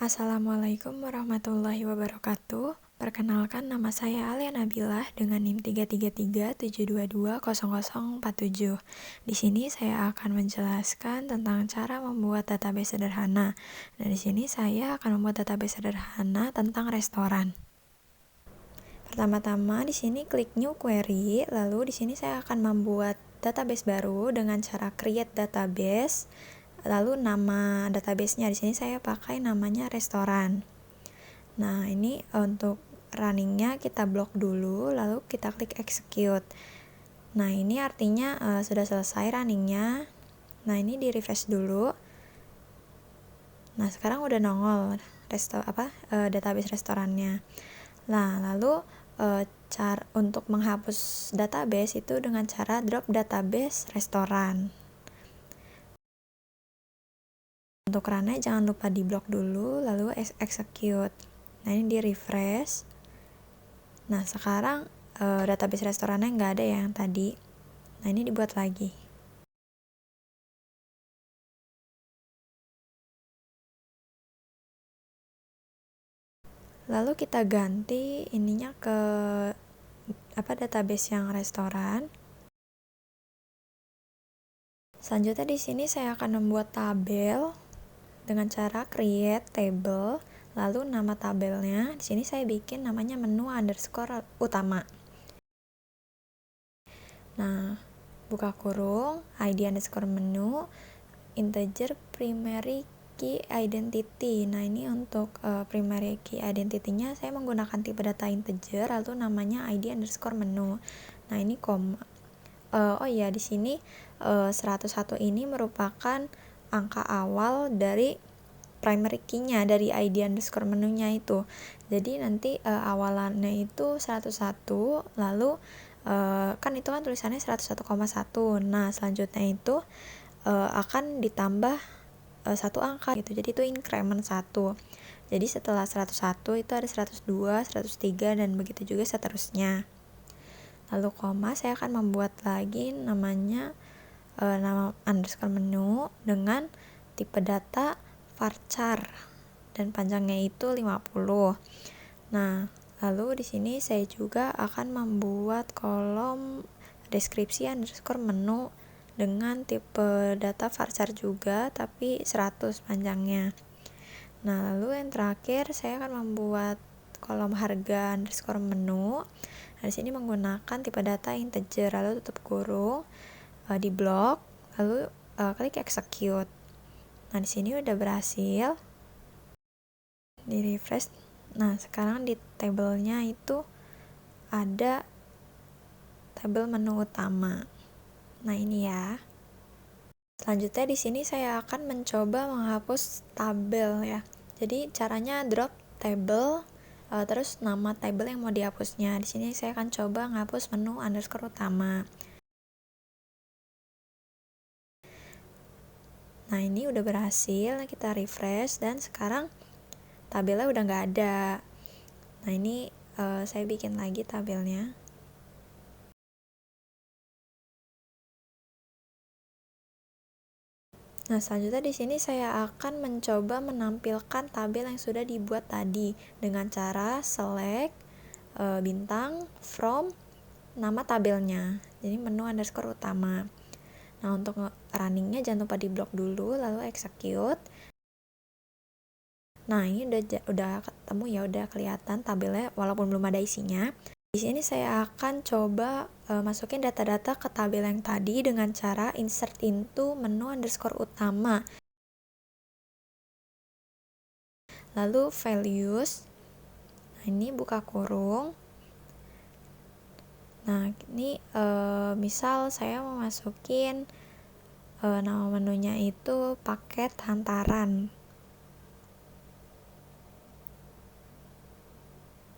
Assalamualaikum warahmatullahi wabarakatuh. Perkenalkan, nama saya Alia Nabilah dengan NIM 33372220047. Di sini saya akan menjelaskan tentang cara membuat database sederhana. Dan di sini saya akan membuat database sederhana tentang restoran. Pertama-tama di sini klik New Query, lalu di sini saya akan membuat database baru dengan cara create database. Lalu nama databasenya di sini saya pakai namanya restoran. Nah, ini untuk runningnya kita blok dulu, lalu kita klik execute. Nah, ini artinya sudah selesai runningnya. Nah, ini di refresh dulu. Nah, sekarang udah nongol database restorannya. Nah, lalu cara untuk menghapus database itu dengan cara drop database restoran. Untuk runnya jangan lupa di blok dulu, lalu execute. Nah, ini di refresh. Nah, sekarang database restorannya nggak ada ya yang tadi. Nah, ini dibuat lagi. Lalu kita ganti ininya ke database yang restoran. Selanjutnya di sini saya akan membuat tabel dengan cara create table. Lalu nama tabelnya di sini saya bikin namanya menu underscore utama. Nah, buka kurung, ID underscore menu, integer primary key identity. Nah, ini untuk primary key identity-nya saya menggunakan tipe data integer, lalu namanya ID underscore menu. Nah, ini koma. Di sini 101 ini merupakan angka awal dari primary key-nya, dari ID underscore menunya itu. Jadi nanti awalannya itu 101, lalu kan itu kan tulisannya 101,1. Nah, selanjutnya itu akan ditambah satu angka gitu. Jadi itu increment 1. Jadi setelah 101 itu ada 102, 103 dan begitu juga seterusnya. Lalu koma, saya akan membuat lagi namanya nama underscore menu dengan tipe data varchar dan panjangnya itu 50. Nah, lalu di sini saya juga akan membuat kolom deskripsi underscore menu dengan tipe data varchar juga tapi 100 panjangnya. Nah, lalu yang terakhir saya akan membuat kolom harga underscore menu. Nah, di sini menggunakan tipe data integer, lalu tutup kurung, di blok, lalu klik execute. Nah, di sini udah berhasil. Di refresh. Nah, sekarang di tabelnya itu ada tabel menu utama. Nah, ini ya. Selanjutnya di sini saya akan mencoba menghapus tabel ya. Jadi caranya drop table, terus nama tabel yang mau dihapusnya. Di sini saya akan coba menghapus menu underscore utama. Nah, ini udah berhasil. Kita refresh dan sekarang tabelnya udah nggak ada. Nah, ini saya bikin lagi tabelnya. Nah, selanjutnya di sini saya akan mencoba menampilkan tabel yang sudah dibuat tadi dengan cara select bintang from nama tabelnya. Jadi menu underscore utama. Nah, untuk runningnya jangan lupa di blok dulu lalu execute. Nah, ini udah ketemu ya, udah kelihatan tabelnya walaupun belum ada isinya. Di sini saya akan coba masukin data-data ke tabel yang tadi dengan cara insert into menu underscore utama. Lalu values. Nah, ini buka kurung. Nah, ini misal saya mau masukin nama menunya itu paket hantaran.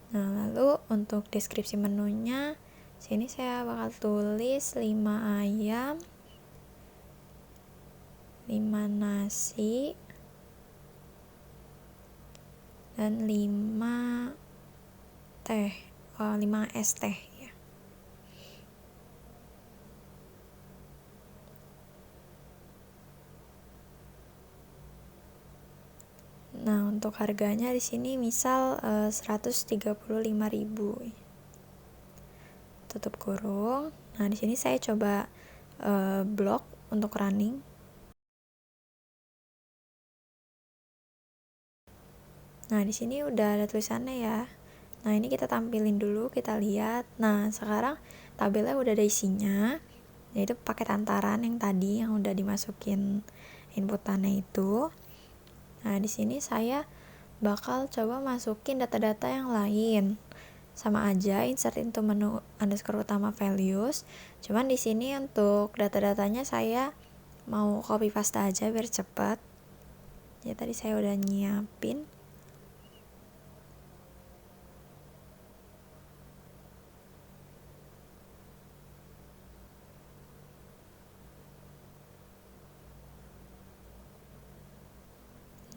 Nah, lalu untuk deskripsi menunya sini saya bakal tulis 5 ayam, 5 nasi, dan 5 teh, 5 es teh ya. Nah, untuk untuk harganya di sini misal 135.000. Tutup kurung. Nah, di sini saya coba blok untuk running. Nah, di sini udah ada tulisannya ya. Nah, ini kita tampilin dulu, kita lihat. Nah, sekarang tabelnya udah ada isinya, yaitu paket antaran yang tadi yang udah dimasukin inputannya itu. Nah, di sini saya bakal coba masukin data-data yang lain. Sama aja insert into menu underscore utama values. Cuman di sini untuk data-datanya saya mau copy paste aja biar cepet. Ya tadi saya udah nyiapin.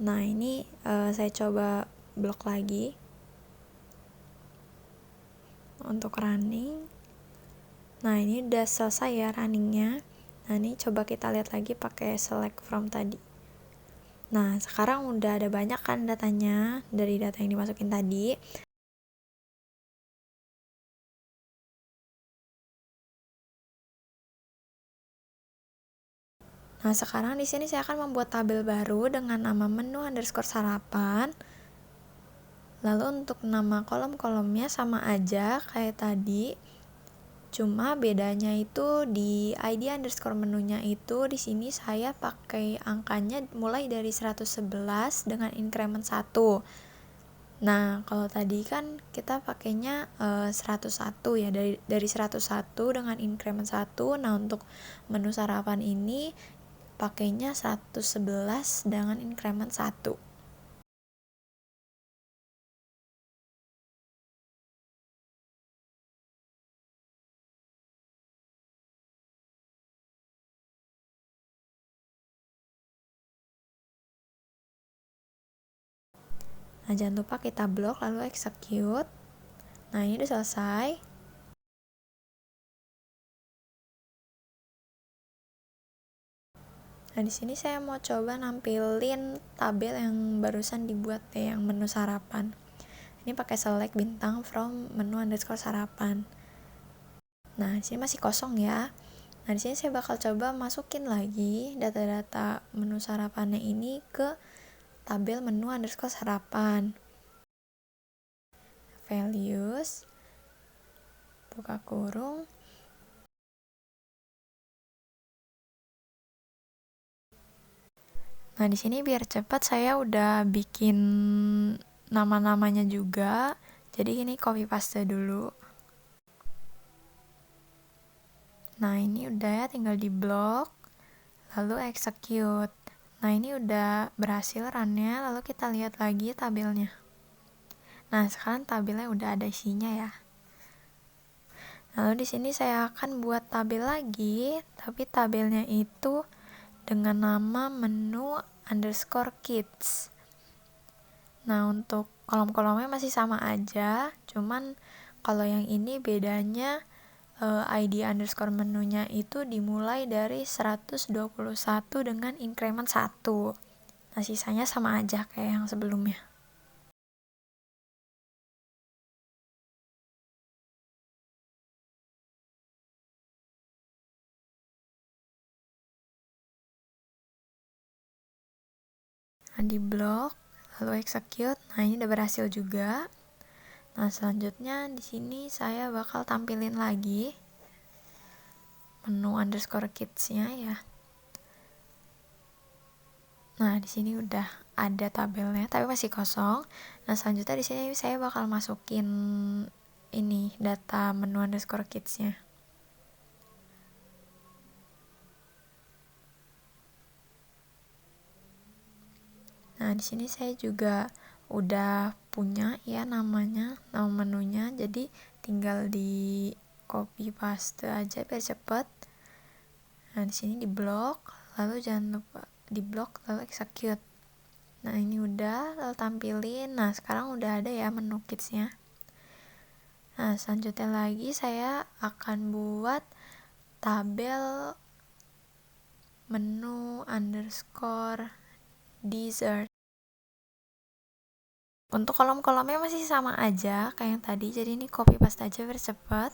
Nah, ini saya coba blok lagi untuk running. Nah, ini udah selesai ya runningnya. Nah, ini coba kita lihat lagi pakai select from tadi. Nah, sekarang udah ada banyak kan datanya dari data yang dimasukin tadi. Nah, sekarang di sini saya akan membuat tabel baru dengan nama menu underscore sarapan. Lalu untuk nama kolom-kolomnya sama aja kayak tadi. Cuma bedanya itu di ID underscore menunya itu di sini saya pakai angkanya mulai dari 111 dengan increment 1. Nah, kalau tadi kan kita pakainya 101 ya, dari 101 dengan increment 1. Nah, untuk menu sarapan ini pakainya 111 dengan increment 1. Nah, jangan lupa kita blok lalu execute. Nah, ini udah selesai. Nah, di sini saya mau coba nampilin tabel yang barusan dibuat ya, yang menu sarapan. Ini pakai select bintang from menu underscore sarapan. Nah, di sini masih kosong ya. Nah, di sini saya bakal coba masukin lagi data-data menu sarapannya ini ke tabel menu underscore sarapan. Values, buka kurung. Nah, di sini biar cepat saya udah bikin nama-namanya juga. Jadi ini copy paste dulu. Nah, ini udah ya, tinggal di blok lalu execute. Nah, ini udah berhasil run-nya, lalu kita lihat lagi tabelnya. Nah, sekarang tabelnya udah ada isinya ya. Lalu di sini saya akan buat tabel lagi, tapi tabelnya itu dengan nama menu underscore kids. Nah, untuk kolom-kolomnya masih sama aja, cuman kalau yang ini bedanya ID underscore menunya itu dimulai dari 121 dengan increment 1. Nah, sisanya sama aja kayak yang sebelumnya. Nah, di blok lalu execute. Nah, ini udah berhasil juga. Nah, selanjutnya di sini saya bakal tampilin lagi menu underscore kids-nya ya. Nah, di sini udah ada tabelnya tapi masih kosong. Nah, selanjutnya di sini saya bakal masukin ini data menu underscore kids-nya. Nah, di sini saya juga udah punya ya namanya, nama menunya. Jadi tinggal di copy paste aja biar cepet. Nah, di sini di blok, lalu jangan lupa di blok lalu execute. Nah, ini udah lalu tampilin. Nah, sekarang udah ada ya menu kids-nya. Nah, selanjutnya lagi saya akan buat tabel menu underscore dessert. Untuk kolom-kolomnya masih sama aja kayak yang tadi, jadi ini copy paste aja biar cepet.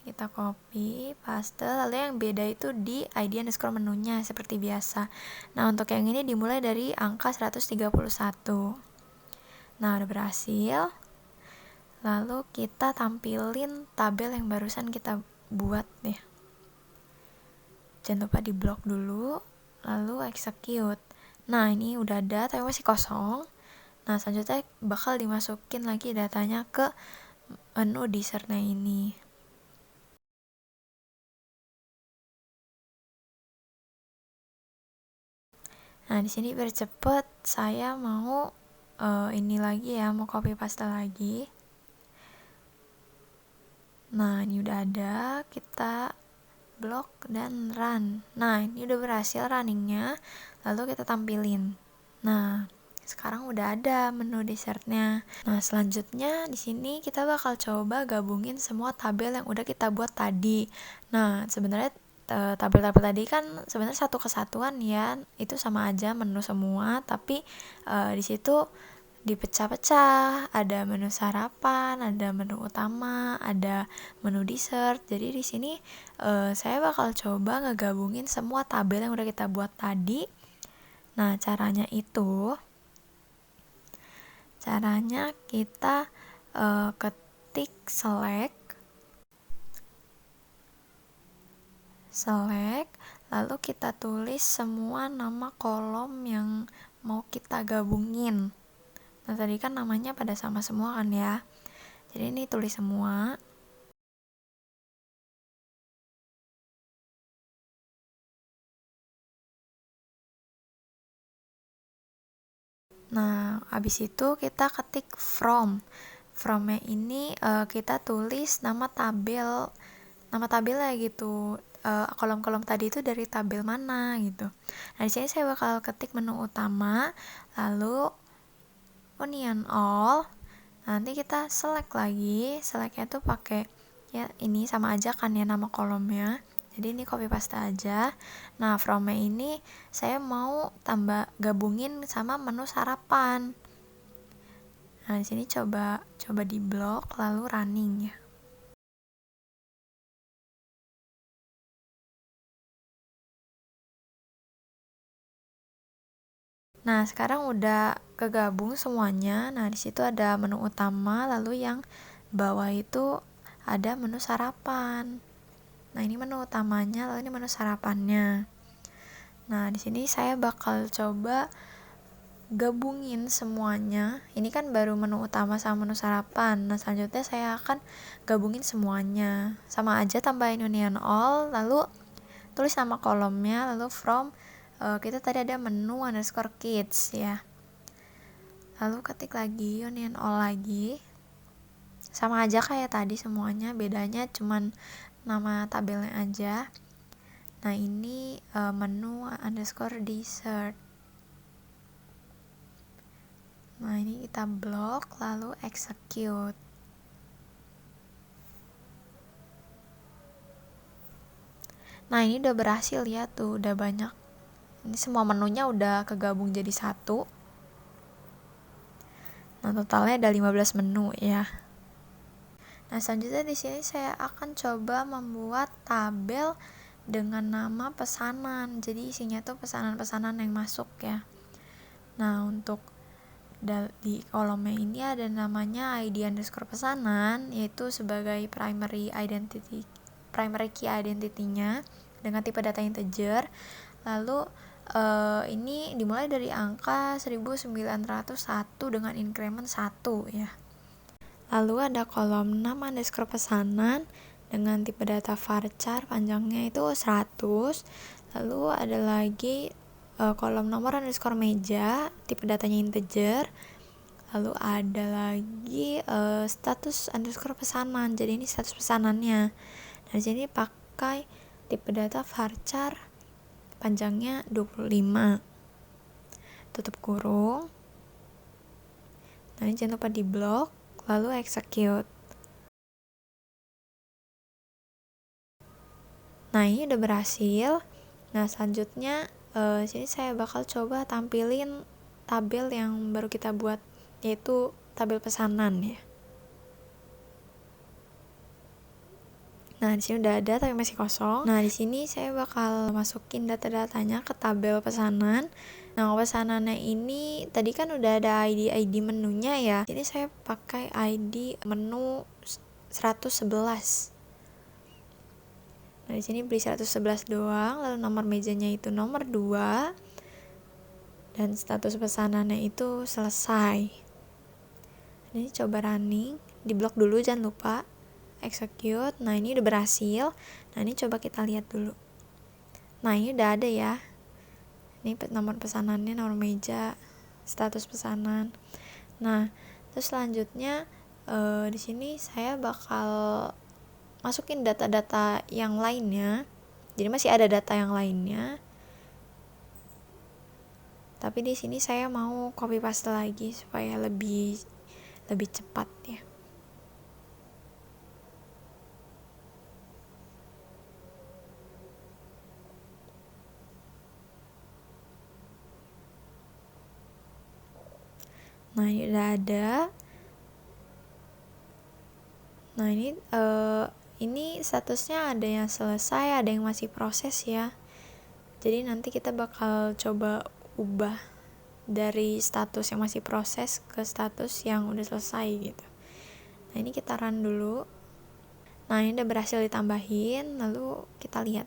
Kita copy paste, lalu yang beda itu di ID underscore menunya seperti biasa. Nah, untuk yang ini dimulai dari angka 131. Nah, udah berhasil. Lalu kita tampilin tabel yang barusan kita buat nih. Jangan lupa di blok dulu, lalu execute. Nah, ini udah ada tapi masih kosong. Nah, selanjutnya bakal dimasukin lagi datanya ke menu dessertnya ini. Nah, di sini biar cepet, saya mau ini lagi ya, mau copy paste lagi. Nah, ini udah ada, kita blok dan run. Nah, ini udah berhasil runningnya, lalu kita tampilin. Nah, sekarang udah ada menu dessertnya. Nah, selanjutnya di sini kita bakal coba gabungin semua tabel yang udah kita buat tadi. Nah, sebenarnya tabel-tabel tadi kan sebenarnya satu kesatuan ya, itu sama aja menu semua, tapi di situ dipecah-pecah, ada menu sarapan, ada menu utama, ada menu dessert. Jadi di sini saya bakal coba ngegabungin semua tabel yang udah kita buat tadi. Nah, caranya kita ketik select, lalu kita tulis semua nama kolom yang mau kita gabungin. Nah, tadi kan namanya pada sama semua kan ya, jadi ini tulis semua. Nah, habis itu kita ketik fromnya ini kita tulis nama tabelnya gitu, kolom-kolom tadi itu dari tabel mana gitu. Nah, di sini saya bakal ketik menu utama, lalu onion all. Nanti kita select lagi, selectnya tuh pakai ya ini sama aja kan ya nama kolomnya. Jadi ini copy paste aja. Nah, fromnya ini saya mau gabungin sama menu sarapan. Nah, di sini coba di blok lalu running ya. Nah, sekarang udah kegabung semuanya. Nah, di situ ada menu utama, lalu yang bawah itu ada menu sarapan. Nah, ini menu utamanya, lalu ini menu sarapannya. Nah, di sini saya bakal coba gabungin semuanya. Ini kan baru menu utama sama menu sarapan. Nah, selanjutnya saya akan gabungin semuanya. Sama aja tambahin onion all, lalu tulis nama kolomnya, lalu from kita tadi ada menu underscore kids ya. Lalu ketik lagi onion all lagi. Sama aja kayak tadi semuanya, bedanya cuman nama tabelnya aja. Nah, ini menu underscore dessert. Nah, ini kita blok lalu execute. Nah, ini udah berhasil ya tuh, udah banyak. Ini semua menunya udah kegabung jadi satu. Nah, totalnya ada 15 menu ya. Nah, selanjutnya di sini saya akan coba membuat tabel dengan nama pesanan. Jadi isinya tuh pesanan-pesanan yang masuk ya. Nah, untuk di kolomnya ini ada namanya ID underscore pesanan, yaitu sebagai primary key identity-nya dengan tipe data integer. Lalu ini dimulai dari angka 1901 dengan increment 1 ya. Lalu ada kolom nama underscore pesanan dengan tipe data varchar, panjangnya itu 100. Lalu ada lagi kolom nomor underscore meja, tipe datanya integer. Lalu ada lagi status underscore pesanan, jadi ini status pesanannya. Nah, di sini pakai tipe data varchar, panjangnya 25. Tutup kurung. Nah, ini jangan lupa di blok lalu execute. Nah, ini udah berhasil. Nah, selanjutnya sini saya bakal coba tampilin tabel yang baru kita buat yaitu tabel pesanan ya. Nah, di sini udah ada tapi masih kosong. Nah, di sini saya bakal masukin data-datanya ke tabel pesanan. Nah, pesanannya ini tadi kan udah ada ID menunya ya. Jadi saya pakai ID menu 111. Nah, di sini beli 111 doang, lalu nomor mejanya itu nomor 2 dan status pesanannya itu selesai. Ini coba running, diblok dulu jangan lupa. Execute. Nah, ini udah berhasil. Nah, ini coba kita lihat dulu. Nah, ini udah ada ya. Ini nomor pesanannya, nomor meja, status pesanan. Nah, terus selanjutnya di sini saya bakal masukin data-data yang lainnya. Jadi masih ada data yang lainnya. Tapi di sini saya mau copy paste lagi supaya lebih cepat ya. Nah, ini udah ada. Nah, ini statusnya ada yang selesai, ada yang masih proses ya. Jadi nanti kita bakal coba ubah dari status yang masih proses ke status yang udah selesai gitu. Nah, ini kita run dulu. Nah, ini udah berhasil ditambahin, lalu kita lihat.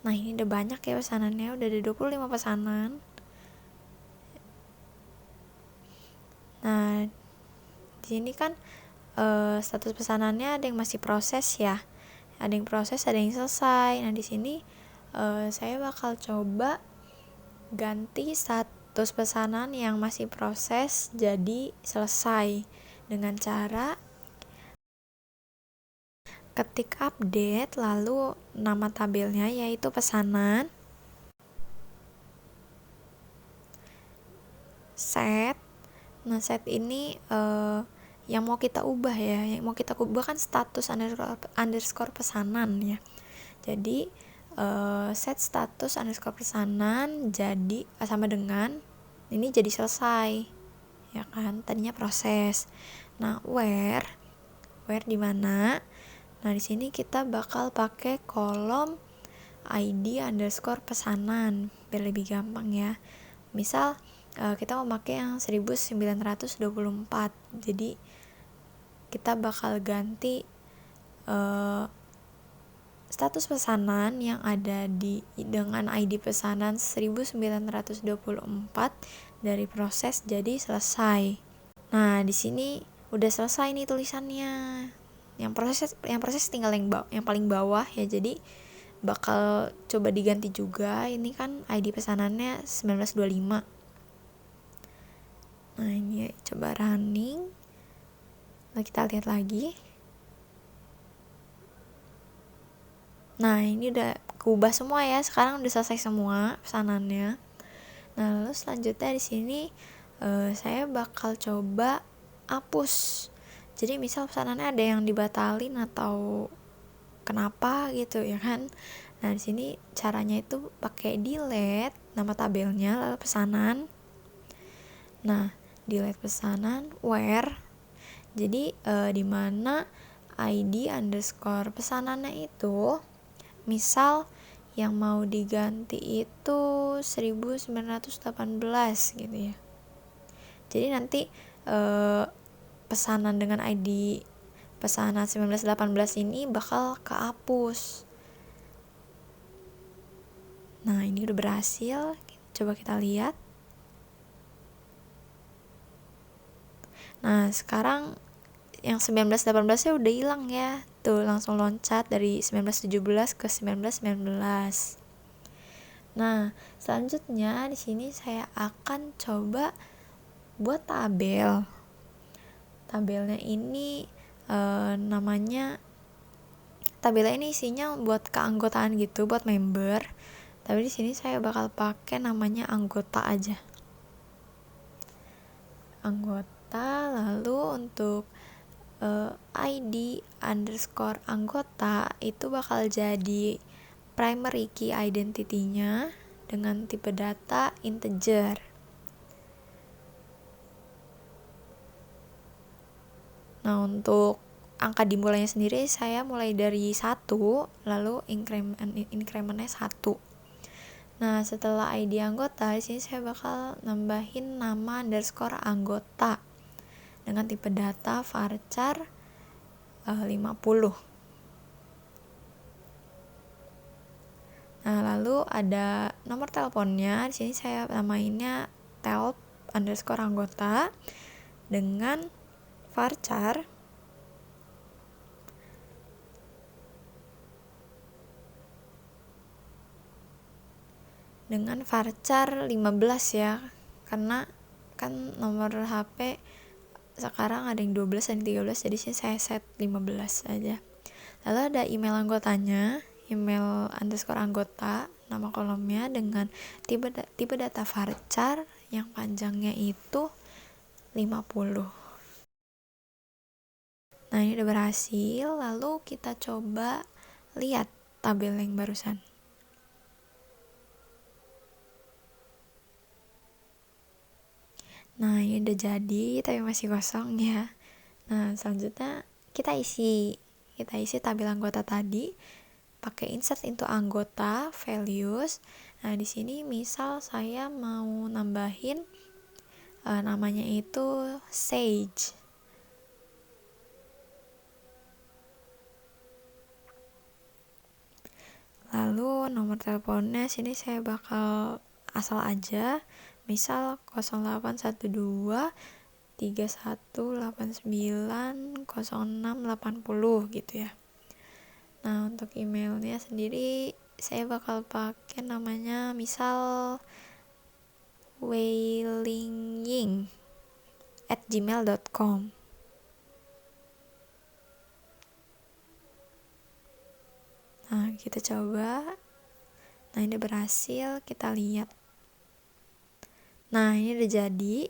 Nah, ini udah banyak ya pesanannya, udah ada 25 pesanan. Nah, di sini kan status pesanannya ada yang masih proses ya, ada yang proses, ada yang selesai. Nah, di sini saya bakal coba ganti status pesanan yang masih proses jadi selesai dengan cara ketik update, lalu nama tabelnya yaitu pesanan, set. Nah, set ini yang mau kita ubah ya, yang mau kita ubah kan status underscore pesanan ya. Jadi set status underscore pesanan jadi sama dengan ini jadi selesai ya kan, tadinya proses. Nah, where di mana? Nah, di sini kita bakal pakai kolom ID underscore pesanan biar lebih gampang ya. Misal kita mau pakai yang 1924, jadi kita bakal ganti status pesanan yang ada dengan ID pesanan 1924 dari proses jadi selesai. Nah, di sini udah selesai nih tulisannya. Yang proses tinggal yang paling bawah ya. Jadi bakal coba diganti juga. Ini kan ID pesanannya 1925. Nah, ini coba running. Nah, kita lihat lagi. Nah, ini udah keubah semua ya. Sekarang udah selesai semua pesanannya. Nah, lalu selanjutnya di sini saya bakal coba hapus. Jadi misal pesanannya ada yang dibatalin atau kenapa gitu ya kan. Nah, di sini caranya itu pakai delete nama tabelnya lalu pesanan. Nah, delete pesanan where. Jadi di mana ID underscore pesanannya itu misal yang mau diganti itu 1918 gitu ya. Jadi nanti pesanan dengan ID pesanan 1918 ini bakal kehapus. Nah, ini udah berhasil. Coba kita lihat. Nah, sekarang yang 1918 nya udah hilang ya. Tuh, langsung loncat dari 1917 ke 1919. Nah, selanjutnya di sini saya akan coba buat tabel. Tabelnya ini namanya tabelnya ini isinya buat keanggotaan gitu, buat member. Tapi di sini saya bakal pakai namanya anggota aja. Anggota, lalu untuk ID underscore anggota itu bakal jadi primary key identity-nya dengan tipe data integer. Nah, untuk angka dimulainya sendiri saya mulai dari 1, lalu incrementnya 1. Nah, setelah ID anggota, di sini saya bakal nambahin nama underscore anggota dengan tipe data varchar 50. Nah, lalu ada nomor teleponnya. Di sini saya namainnya telp underscore anggota dengan varchar dengan varchar 15 ya, karena kan nomor HP sekarang ada yang 12 dan 13, jadi sih saya set 15 aja. Lalu ada email anggotanya, email underscore anggota, nama kolomnya dengan tipe data varchar yang panjangnya itu 50. Nah, ini udah berhasil. Lalu kita coba lihat tabel yang barusan. Nah, ini udah jadi tapi masih kosong ya. Nah, selanjutnya kita isi tabel anggota tadi pakai insert into anggota values. Nah, di sini misal saya mau nambahin namanya itu Sage. Lalu nomor teleponnya sini saya bakal asal aja, misal 0812 3189 0680 gitu ya. Nah, untuk emailnya sendiri saya bakal pakai namanya misal weilingying@gmail.com. Nah, kita coba. Nah, ini berhasil, kita lihat. Nah, ini udah jadi.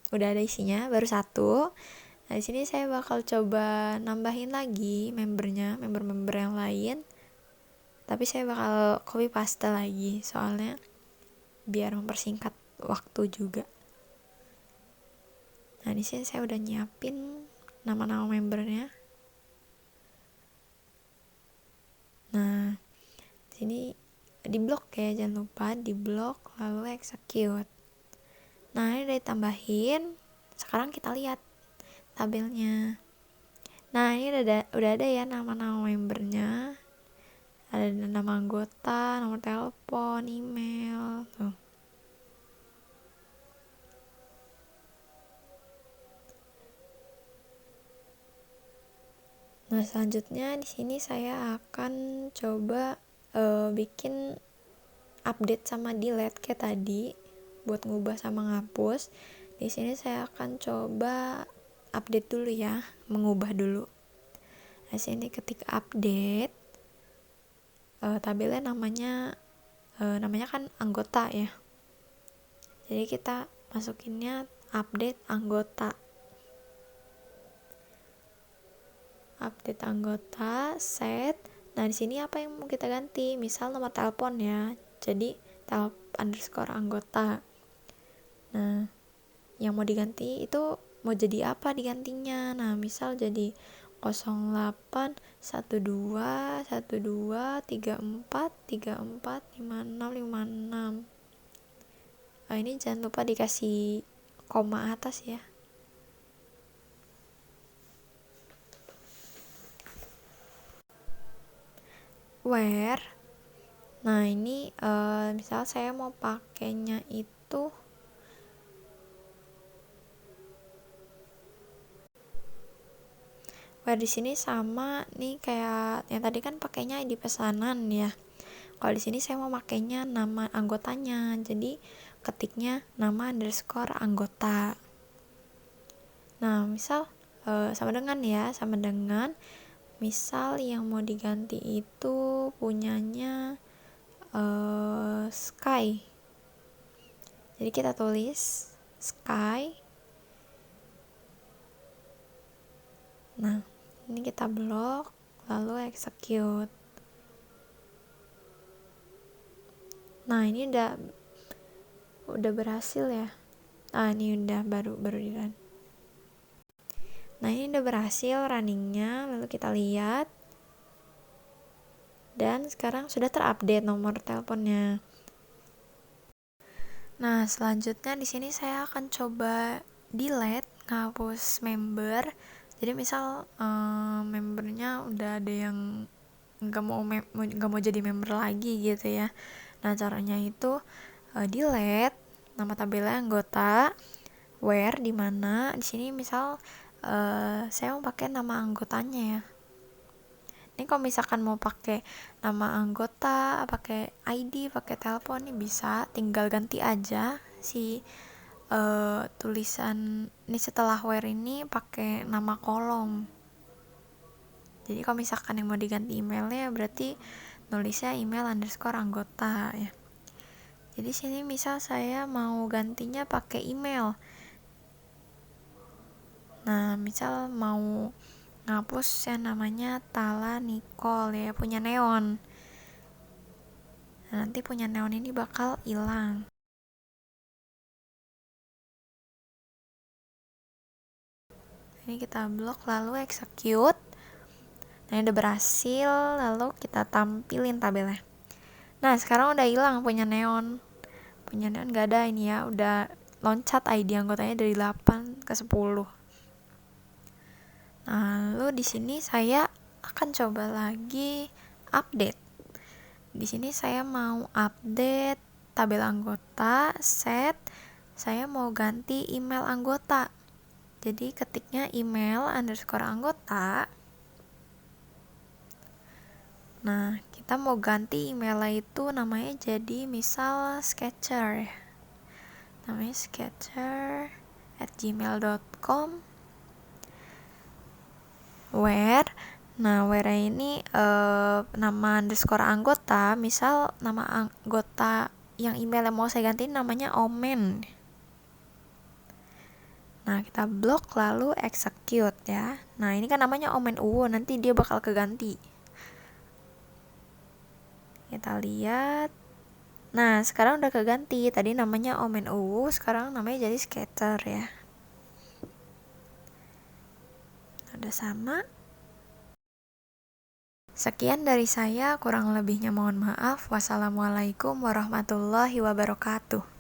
Udah ada isinya, baru 1. Nah, di sini saya bakal coba nambahin lagi member yang lain. Tapi saya bakal copy paste lagi, soalnya biar mempersingkat waktu juga. Nah, di sini saya udah nyiapin nama-nama membernya. Nah, sini di blok ya, jangan lupa di blok lalu execute. Nah, ini udah ditambahin. Sekarang kita lihat tabelnya. Nah, ini udah ada ya nama-nama membernya. Ada nama anggota, nomor telepon, email, tuh. Nah, selanjutnya di sini saya akan coba bikin update sama delete kayak tadi buat ngubah sama ngapus. Di sini saya akan coba update dulu ya, mengubah dulu. Nah, sini ketik update, tabelnya namanya kan anggota ya. Jadi kita masukinnya update anggota. Update anggota, set. Nah, di sini apa yang mau kita ganti? Misal nomor telepon ya. Jadi telp underscore anggota. Nah, yang mau diganti itu mau jadi apa digantinya? Nah, misal jadi 08 12 12 34 34 56 56. Ini jangan lupa dikasih koma atas ya. Where. Nah, ini misal saya mau pakainya itu where di sini sama nih kayak yang tadi kan pakainya ID pesanan ya. Kalau di sini saya mau pakainya nama anggotanya. Jadi ketiknya nama underscore anggota. Nah, misal sama dengan misal yang mau diganti itu punyanya Sky. Jadi kita tulis Sky. Nah, ini kita blok lalu execute. Nah, ini udah berhasil ya. Ini udah baru di run. Nah, ini udah berhasil runningnya, lalu kita lihat. Dan sekarang sudah terupdate nomor teleponnya. Nah, selanjutnya di sini saya akan coba delete, ngapus member. Jadi misal membernya udah ada yang nggak mau jadi member lagi gitu ya. Nah, caranya itu delete nama tabelnya anggota, where, di mana di sini misal saya mau pakai nama anggotanya ya. Ini kalau misalkan mau pakai nama anggota, pakai ID, pakai telepon, ini bisa tinggal ganti aja si tulisan ini setelah where ini pakai nama kolom. Jadi kalau misalkan yang mau diganti emailnya berarti nulisnya email underscore anggota ya. Jadi sini misal saya mau gantinya pakai email. Nah, misal mau ngapus yang namanya Tala Nicole ya, punya neon. Nah, nanti punya neon ini bakal hilang. Ini kita blok lalu execute. Nah, ini udah berhasil, lalu kita tampilin tabelnya. Nah, sekarang udah hilang punya neon. Punya neon gak ada ini ya, udah loncat ID anggotanya dari 8 ke 10. Nah, lalu di sini saya akan coba lagi update. Di sini saya mau update tabel anggota, set. Saya mau ganti email anggota. Jadi ketiknya email underscore anggota. Nah, kita mau ganti emailnya itu namanya jadi misal sketcher. Namanya sketcher@gmail.com. Where, nah where ini nama underscore anggota, misal nama anggota yang email yang mau saya ganti namanya Omen. Nah, kita blok lalu execute ya. Nah, ini kan namanya Omen Uwo, nanti dia bakal keganti. Kita lihat. Nah, sekarang udah keganti. Tadi namanya Omen Uwo, sekarang namanya jadi Skater ya. Udah sama. Sekian dari saya, kurang lebihnya mohon maaf. Wassalamualaikum warahmatullahi wabarakatuh.